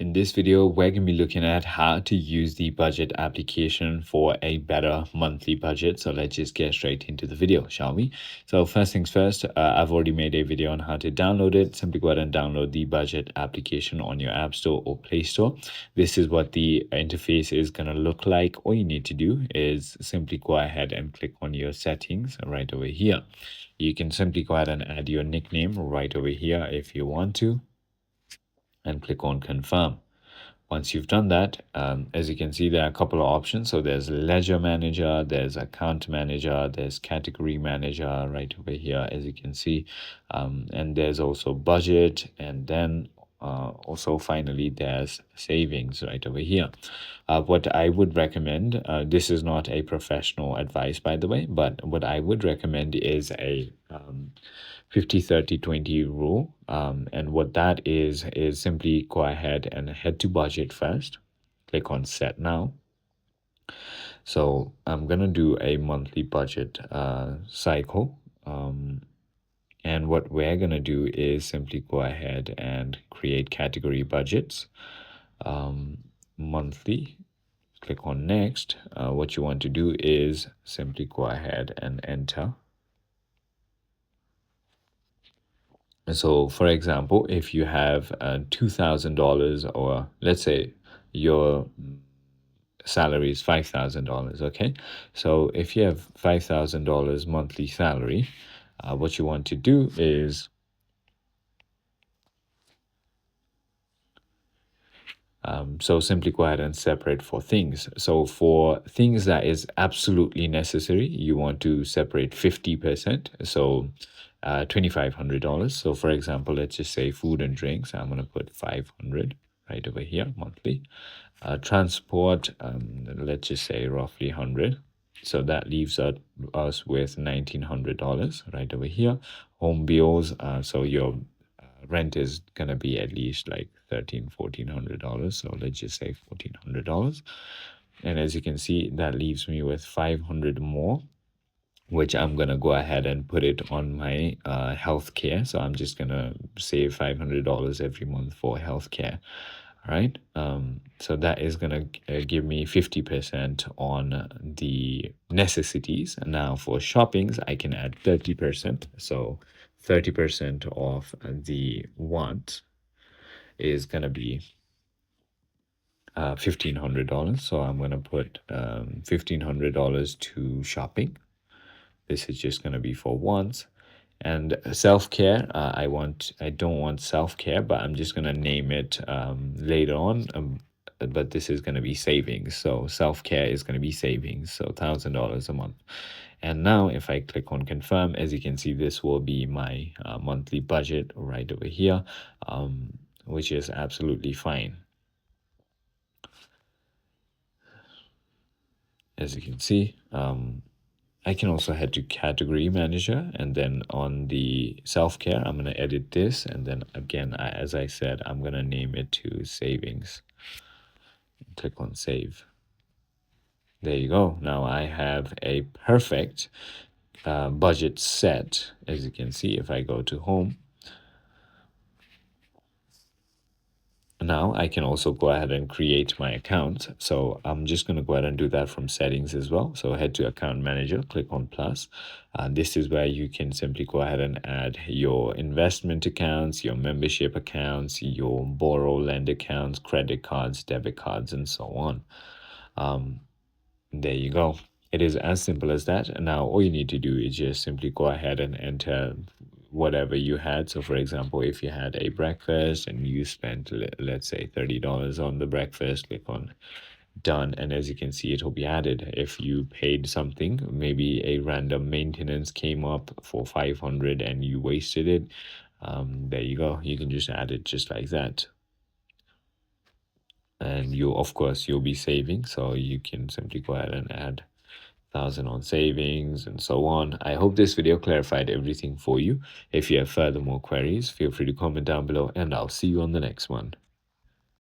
In this video, we're going to be looking at how to use the budget application for a better monthly budget. So let's just get straight into the video, shall we? So first things first, I've already made a video on how to download it. Simply go ahead and download the budget application on your App Store or Play Store. This is what the interface is going to look like. All you need to do is simply go ahead and click on your settings right over here. You can simply go ahead and add your nickname right over here if you want to, and click on confirm. Once you've done that, as you can see, there are a couple of options. So there's ledger manager, there's account manager, there's category manager right over here, as you can see, and there's also budget, and then also finally there's savings right over here. What I would recommend, this is not a professional advice, by the way, but what I would recommend is a 50-30-20 rule. And what that is simply go ahead and head to budget first, click on set now. So I'm gonna do a monthly budget cycle, and what we're gonna do is simply go ahead and create category budgets, monthly. Click on next. What you want to do is simply go ahead and enter. So for example, if you have $2,000, or let's say your salary is $5,000, okay? So if you have $5,000 monthly salary, what you want to do is so simply go ahead and separate for things. So for things that is absolutely necessary, you want to separate 50%. So $2,500. So for example, let's just say food and drinks. I'm going to put 500 right over here monthly. Transport, let's just say roughly 100. So that leaves us with $1,900 right over here. Home bills, so your rent is gonna be at least like $1,400. So let's just say $1,400. And as you can see, that leaves me with 500 more, which I'm gonna go ahead and put it on my healthcare. So I'm just gonna save $500 every month for healthcare. All right. So that is gonna give me 50% on the necessities. And now for shoppings, I can add 30%. So 30% of the want is gonna be $1,500. So I'm gonna put $1,500 to shopping. This is just gonna be for wants. And self-care, I don't want self-care, but I'm just gonna name it later on. But this is gonna be savings. So self-care is gonna be savings. So $1,000 a month. And now if I click on confirm, as you can see, this will be my monthly budget right over here, which is absolutely fine. As you can see, I can also head to category manager, and then on the self-care, I'm going to edit this. And then again, as I said, I'm going to name it to savings. Click on save. There you go. Now I have a perfect budget set. As you can see, if I go to home, now I can also go ahead and create my account. So I'm just going to go ahead and do that from settings as well. So head to account manager, click on plus. This is where you can simply go ahead and add your investment accounts, your membership accounts, your borrow lend accounts, credit cards, debit cards, and so on. There you go. It is as simple as that. And now all you need to do is just simply go ahead and enter whatever you had. So for example, if you had a breakfast and you spent, let's say $30 on the breakfast, click on done, and as you can see, it will be added. If you paid something, maybe a random maintenance came up for 500 and you wasted it, there you go. You can just add it just like that. And of course you'll be saving, so you can simply go ahead and add 1,000 on savings and so on. I hope this video clarified everything for you. If you have further more queries, feel free to comment down below, and I'll see you on the next one.